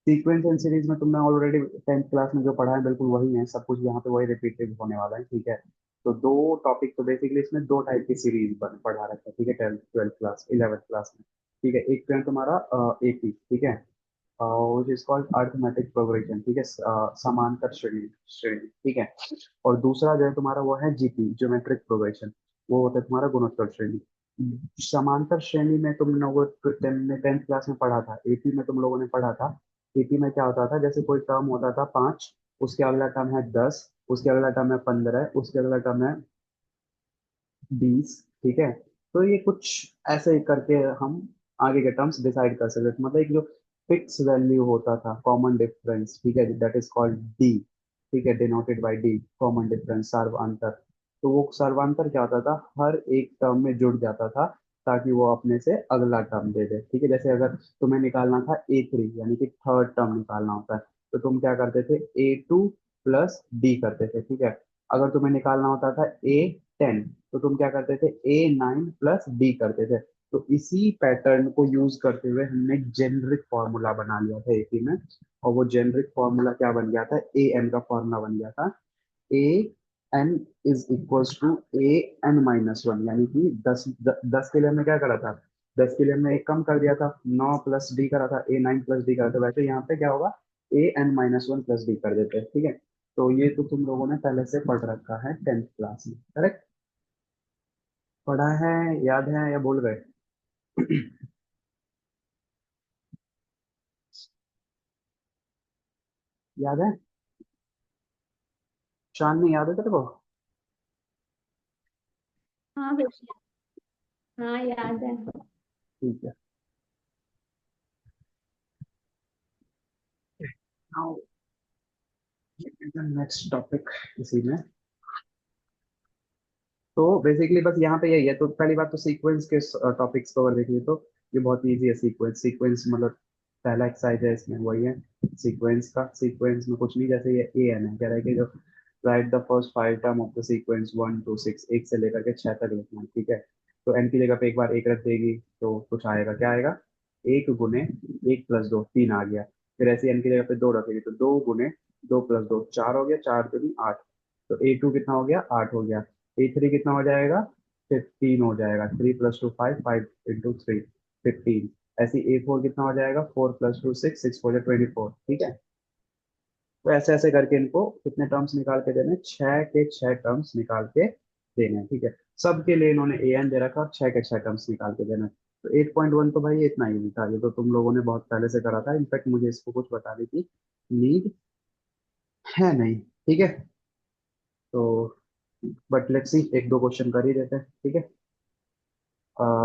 Sequence and series में तुमने already tenth class में जो पढ़ा है बिल्कुल वही है, सब कुछ यहाँ पे वही रिपीटेड होने वाला है, ठीक है। तो दो टॉपिक, तो बेसिकली इसमें दो टाइप की सीरीज पढ़ा रखा है, ठीक है, tenth twelfth class eleventh class में, ठीक है। एक तो है तुम्हारा एपी, ठीक है, which is called arithmetic progression, ठीक है, समांतर श्रेणी श्रेणी, ठीक है। और दूसरा जो है तुम्हारा वो है जीपी, ज्योमेट्रिक प्रोग्रेशन, वो होता है तुम्हारा गुणोत्तर श्रेणी। समांतर श्रेणी में तुम लोगों ने टेंथ क्लास में पढ़ा था, एपी में तुम लोगों ने पढ़ा था। एपी में क्या होता था, जैसे कोई टर्म होता था 5, उसके अगला टर्म है 10, उसके अगला टर्म है 15, उसके अगला टर्म है 20, ठीक है। तो ये कुछ ऐसे ही करके हम आगे के टर्म्स डिसाइड कर सकते थे, मतलब एक जो फिक्स वैल्यू होता था, कॉमन डिफरेंस, ठीक है, दैट इज कॉल्ड डी, ठीक है, denoted by D, common difference, सर्वांतर। तो वो सर्वांतर क्या होता था, हर एक टर्म में जुड़ जाता था ताकि वो अपने से अगला टर्म दे दे, ठीक है। जैसे अगर तुम्हें निकालना था ए3, यानी कि थर्ड टर्म निकालना होता है, तो तुम क्या करते थे, ए2 प्लस डी करते थे, ठीक है। अगर तुम्हें निकालना होता था ए10, तो तुम क्या करते थे, ए9 प्लस डी करते थे। तो इसी पैटर्न को यूज करते हुए हमने एक जेनरिक फॉर्मूला बना लिया था एपी में, और वो जेनरिक फॉर्मूला क्या बन गया था, ए एन का फॉर्मूला बन गया था। A n is equals to a n minus one, यानी कि 10 के लिए हमने क्या करा था, 10 के लिए हमने एक कम कर दिया था, 9 प्लस डी करा था, ए9 प्लस डी करा था, वैसे यहाँ पे क्या होगा, a n minus one plus d कर देते हैं, ठीक है। तो ये तो तुम लोगों ने पहले से पढ़ रखा है टेंथ क्लास में, करेक्ट। पढ़ा है, याद है या भूल गए? याद है? चांदनी याद है तेरे को? हाँ भैया। हाँ याद है। ठीक है। नाउ नेक्स्ट टॉपिक इसी में। तो बेसिकली बस यहाँ पे यही है, तो पहली बात तो सीक्वेंस के टॉपिक्स कवर देखिए, तो ये बहुत इजी है। सीक्वेंस, सीक्वेंस मतलब पहला एक्सरसाइज है इसमें, वही है सीक्वेंस का। सीक्वेंस में कुछ नहीं, जैसे ये ए एन है, कह रहा है कि जो right the first 5 term of the sequence 1 to 6, एक से लेकर के 6 तक लिखना है, ठीक है। तो एन की जगह पे एक बार एक रख देगी तो कुछ आएगा, क्या आएगा, एक गुने एक प्लस दो, तीन आ गया। फिर ऐसे एन की जगह पे दो रखेगी तो दो गुने दो प्लस दो, चार हो गया, चार दूनी आठ। तो ए टू कितना हो गया, आठ हो गया। ए3 कितना हो जाएगा, 15 हो जाएगा, 3 + 2 5, 5 × 3 15। ऐसे ए4 कितना हो जाएगा, 4 + 2 6, 6 4 24, ठीक है। तो ऐसे ऐसे करके इनको कितने टर्म्स निकाल के देने, छह के छह टर्म्स निकाल के देने हैं, ठीक है। सबके लिए इन्होंने ए एन दे रखा और छह के छह टर्म्स निकाल के देना है। तो 8.1 तो भाई इतना ही था, ये तो तुम लोगों ने बहुत पहले से करा था, इनफैक्ट मुझे इसको कुछ बताने की नीड है नहीं, ठीक है। तो बट लेट्स सी, एक दो क्वेश्चन कर ही देते हैं, ठीक है।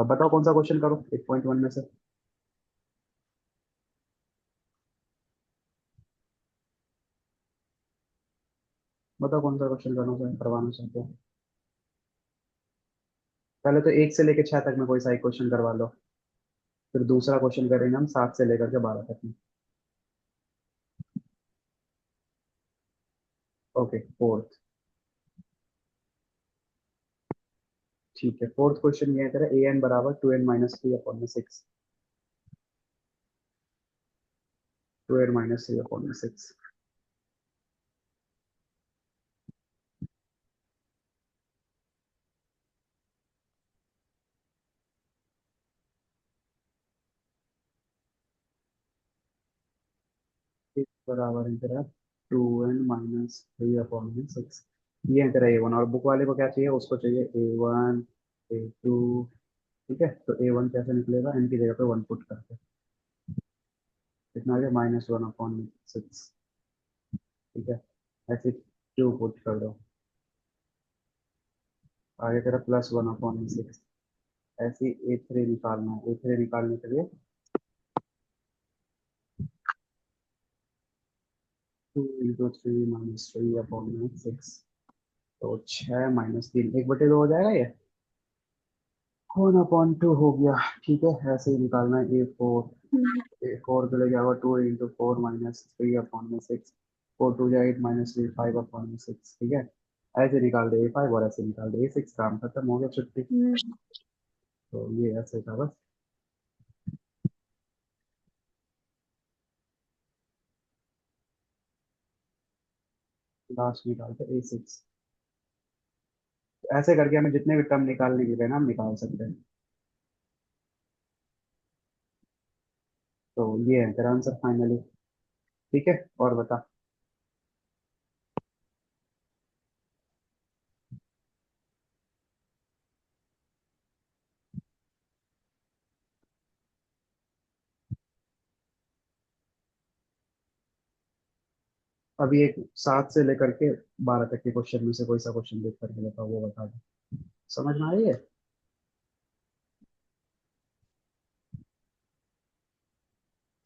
बताओ कौन सा क्वेश्चन करो 8.1 में से। बताओ कौन सा क्वेश्चन करवाना चाहते हो। पहले तो एक से लेकर छह तक में कोई सा एक क्वेश्चन करवा लो, फिर दूसरा क्वेश्चन करेंगे हम 7 से लेकर के 12 तक में। ओके, फोर्थ, ठीक है। फोर्थ क्वेश्चन ये है तेरा, ए एन बराबर 2n - 3/6, 2n - 3/6। बराबर है तेरा 2n - 3/6। ये है तेरा ए वन, और बुक वाले को क्या चाहिए, उसको चाहिए ए1, ए2, ठीक है। तो ए वन कैसे निकलेगा, इनकी जगह पे वन पुट करके, कितना आ गया, -1/6, ठीक है। ऐसे टू पुट कर दो, आगे तेरा +1/6। ऐसे ए3 निकालना है, ए3 निकालने के लिए 2 × 3 - 3/6, तो 6 - 3, 1/2 हो जाएगा ये, 1/2 हो गया, ठीक है। ऐसे ही निकालना है ए फोर के लिए क्या होगा, 2 × 4 - 3/6, 4 2 8 - 3 5/6, ठीक है। ऐसे निकाल दे ए5 और ऐसे निकाल दे ए6, काम खत्म हो गया, छुट्टी। तो ये ऐसे था बस। लास्ट निकालते A6। ऐसे करके हमें जितने भी टर्म निकालने के लिए ना हम निकाल सकते हैं। तो ये है तेरा आंसर फाइनली। ठीक है, और बता। अभी एक 7 से लेकर के 12 तक के क्वेश्चन में से कोई सा क्वेश्चन देख करके बताओ, वो बता दो। समझ में आ रही है?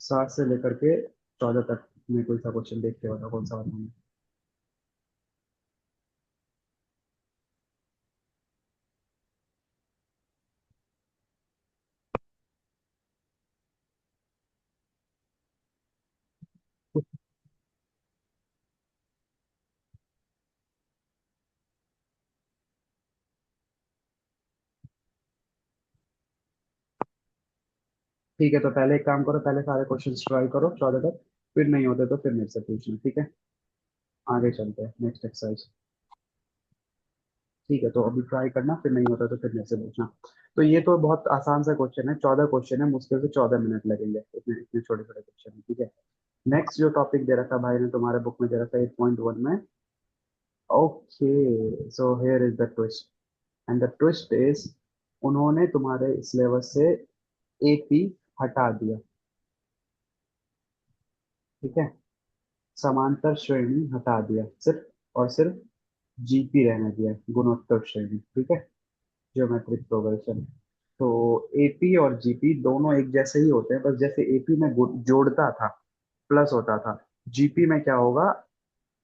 7 से लेकर के 14 तक में कोई सा क्वेश्चन देख के बताओ, कौन सा बताना। ठीक है, तो पहले एक काम करो, पहले सारे क्वेश्चन ट्राई करो 14 तक, फिर नहीं होते तो फिर मेरे से पूछना, ठीक है। आगे चलते हैं नेक्स्ट एक्सरसाइज। ठीक है, तो अभी ट्राई करना, फिर नहीं होता तो फिर मेरे से पूछना। तो ये तो बहुत आसान सा क्वेश्चन है, 14 क्वेश्चन है, मुश्किल से 14 मिनट लगेंगे इतने इतने छोटे छोटे क्वेश्चन है, ठीक है। नेक्स्ट जो टॉपिक दे रखा भाई ने तुम्हारे बुक में दे रखा है 8.1 में। Okay, so here is the twist, and the twist is, उन्होंने तुम्हारे सिलेबस से AP हटा दिया। ठीक है, समांतर श्रेणी हटा दिया, सिर्फ और सिर्फ GP रहने दिया, गुणोत्तर श्रेणी, ठीक है, ज्योमेट्रिक प्रोग्रेशन। तो AP और GP दोनों एक जैसे ही होते हैं, बस जैसे AP में जोड़ता था, प्लस होता था, GP में क्या होगा,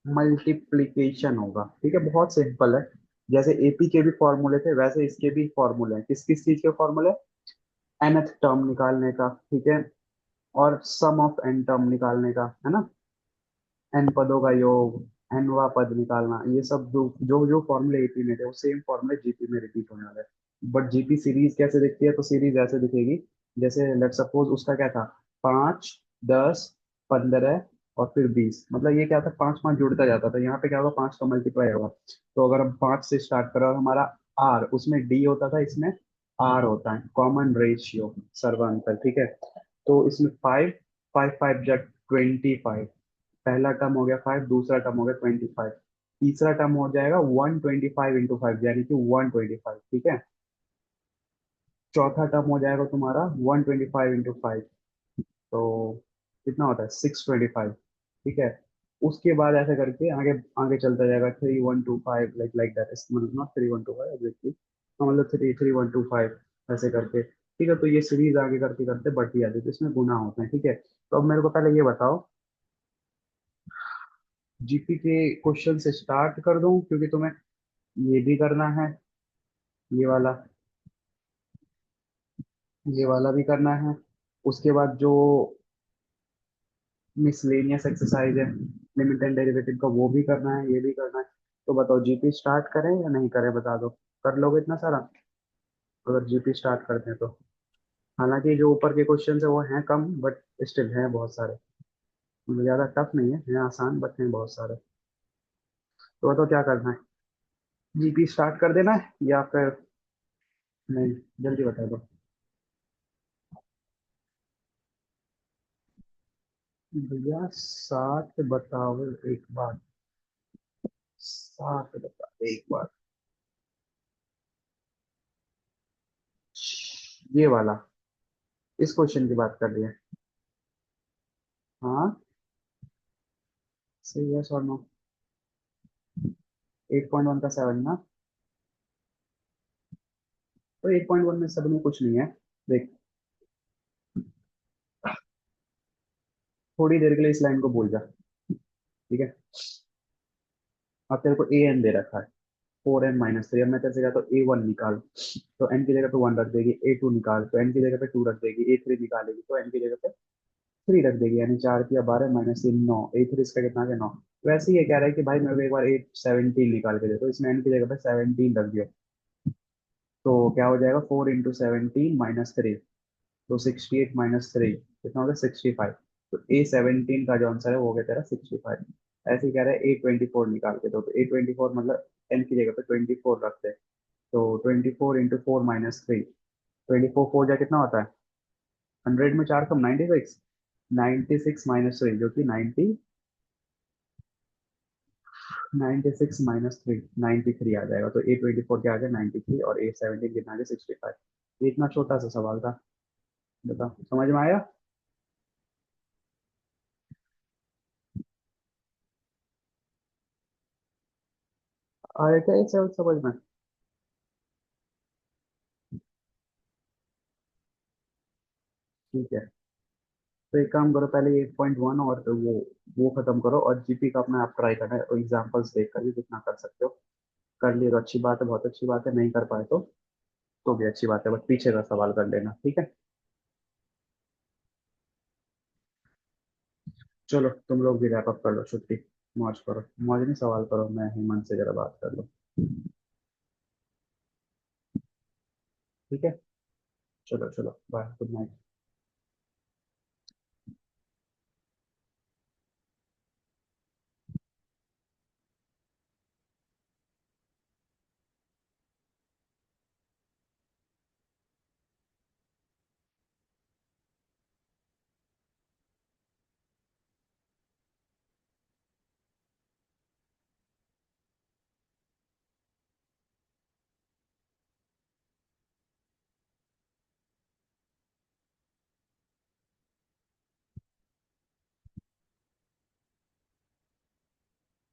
मल्टीप्लीकेशन होगा, ठीक है, बहुत सिंपल है। जैसे AP के भी फॉर्मूले थे, वैसे इसके भी फॉर्मूले हैं, किस किस चीज के फॉर्मूले, nth टर्म निकालने का, ठीक है, और सम ऑफ n टर्म निकालने का, है ना, n पदों का योग, nवा पद निकालना, ये सब जो जो जो फॉर्मूले AP में थे वो सेम फॉर्मूले GP में रिपीट होने वाले हैं। बट GP सीरीज कैसे दिखती है, तो सीरीज ऐसे दिखेगी, जैसे लेट सपोज उसका क्या था, 5, 10, 15 और फिर 20, मतलब ये क्या था, 5 5 जुड़ता जाता था, यहाँ पे क्या होगा, 5 का मल्टीप्लाई होगा। तो अगर हम 5 से स्टार्ट करें और हमारा R, उसमें D होता था, इसमें R होता है, कॉमन रेशियो, सर्वांतर, ठीक है। तो इसमें 5, 5 5 जा 25, पहला टर्म हो गया 5, दूसरा टर्म हो गया 25, तीसरा टर्म हो जाएगा 125 × 5 यानी कि 125, ठीक है। चौथा टर्म हो जाएगा तुम्हारा 125 × 5, तो कितना होता है, 625, ठीक है। उसके बाद ऐसे करके आगे आगे चलता जाएगा, 3125, लाइक लाइक दैट, मतलब नॉट 3125 एग्जैक्टली, मतलब 3125 ऐसे करके, ठीक है। तो ये सीरीज आगे करते करते बढ़ती जाती है, तो इसमें गुना होते हैं, ठीक है। तो अब मेरे को पहले ये बताओ, GP के क्वेश्चन से स्टार्ट कर दूं, क्योंकि तुम्हें ये भी करना है, ये वाला, ये वाला भी करना है। उसके बाद जो मिसलेनियस एक्सरसाइज है, लिमिट एंड डेरिवेटिव का, वो भी करना है, ये भी करना है। तो बताओ GP स्टार्ट करें या नहीं करें, बता दो। कर लोगे इतना सारा अगर GP स्टार्ट करते हैं तो? हालांकि जो ऊपर के क्वेश्चन है वो हैं कम, बट स्टिल हैं बहुत सारे, मतलब ज्यादा टफ नहीं है, हैं आसान, बट हैं बहुत सारे। तो बताओ क्या करना है, GP स्टार्ट कर देना है या फिर नहीं, जल्दी बता दो। भैया 7 बताओ एक बार, 7 बता एक बार, ये वाला, इस क्वेश्चन की बात कर रही है? हाँ, सही, यस और नो। 8.1 का 7 ना, तो 8.1 में सब में कुछ नहीं है। देख, थोड़ी देर के लिए इस लाइन को भूल जा, ठीक है। अब तेरे को an दे रखा है, 4n - 3, अब मैं तेरे से कहता हूँ A1 निकाल, तो n की जगह पे 1 रख देगी, A2 निकाल तो n की जगह पे 2 रख देगी, A3 निकालेगी तो n की जगह पे 3 रख देगी, यानी 4 × 12 - 3 9, A3 इसका कितना है, 9। वैसे ही ये कह रहा है कि भाई मेरे को एक बार 817 निकाल के दे, तो इसमें n की जगह पे 17 रख दियो, तो क्या हो जाएगा, 4 × 17 - 3, तो 68 - 3 कितना हो गया, 65। तो A17 का जो आंसर है वो हो गया तेरा 65। ऐसे ही कह रहे हैं A24 निकाल के दो, तो A24 मतलब n की जगह पे 24 रखते हैं। तो 24 × 4 - 3, 24 4 जा कितना होता है? 100 में 4 कम 96, 96 - 3 जो कि 96 - 3 93 आ जाएगा। तो A24 क्या आ गया? 93, और A17 कितना आ गया? 65। ये इतना छोटा सा सवाल था, बताओ समझ में आया? आया क्या ये सब समझ में? ठीक है, तो एक काम करो, पहले 8.1 और वो खत्म करो, और जीपी का अपना आप ट्राई करना है, एग्जाम्पल्स देख कर भी जितना कर सकते हो कर लिए तो अच्छी बात है, बहुत अच्छी बात है। नहीं कर पाए तो भी अच्छी बात है, बस पीछे का सवाल कर लेना, ठीक है? चलो तुम लोग भी रैप अप कर लो, छुट्टी, मौज करो, मौज नहीं सवाल करो, मैं हेमंत से जरा बात कर लो। ठीक है, चलो चलो बाय, गुड नाइट।